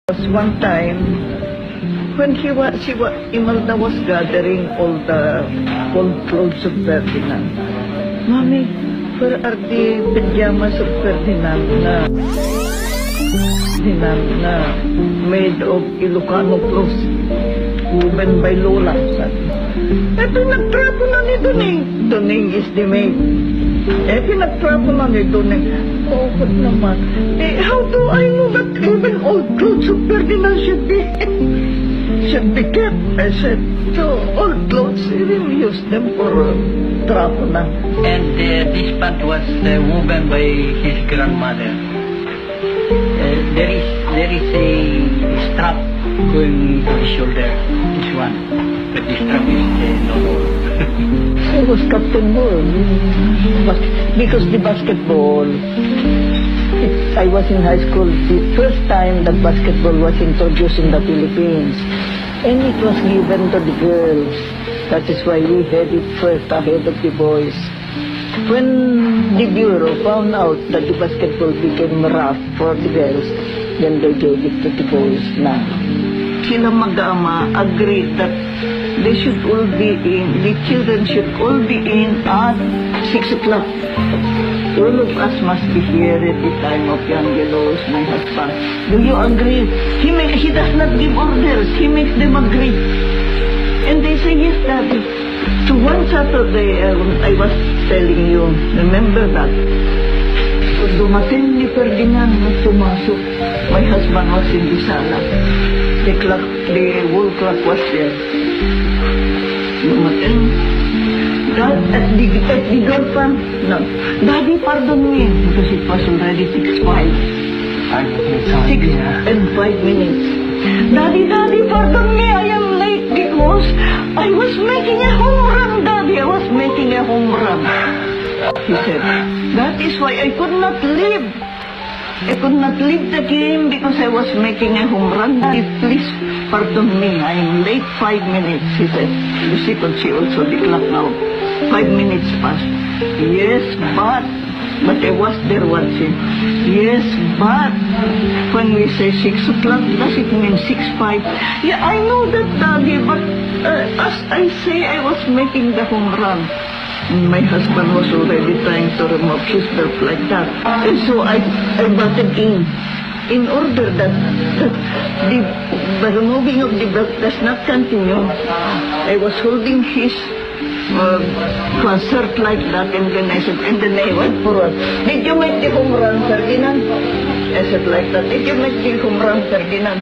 One time, when Imelda was gathering all the old clothes of Ferdinand, Mommy, where are the pajamas of Ferdinand na made of Ilocano clothes, woven by Lola? Pinagtrapo na ni Duning. Duning is the maid. Pinagtrapo na ni Duning. Oh, what naman? How do I know that even old clothes of Ferdinand should be kept? I said, so old clothes, even use them for trapo na. And this pant was woven by his grandmother. There is a strap going to the shoulder, this one. But this strap is no more. I was Captain Ball. Because the basketball, I was in high school the first time that basketball was introduced in the Philippines. And it was given to the girls. That is why we had it first ahead of the boys. When the Bureau found out that the basketball became rough for the girls, then they gave it to the boys now. Sila mag-ama agreed that they should all be in, the children should all be in at 6 o'clock. All of us must be here at the time of young Gelos, my husband. Do you agree? He does not give orders. He makes them agree. And they say, yes, Daddy. So one Saturday, I was telling you, remember that? Dumating ni Ferdinand na sumasok. My husband was in the sala. The wall clock was there. Dumating. At the door pa, no. Daddy, pardon me, because it was already 6:05. 6 and 5 minutes. Daddy, pardon me, I am late because I was making a home run, Daddy. I was making a home run. He said, that is why I could not leave. I could not leave the game because I was making a home run. Daddy, please pardon me, I am late 5 minutes, he said. You see, could see also the clock now. 5 minutes passed. Yes, but I was there watching. Yes, but when we say 6 o'clock, does it mean 6:05? Yeah, I know that, Daddy, but as I say, I was making the home run. My husband was already trying to remove his belt like that. And so I butted in order that the removing of the belt does not continue. I was holding his concert like that, and then I went forward. Did you make the home run, Ferdinand? I said like that. Did you make the home run, Ferdinand?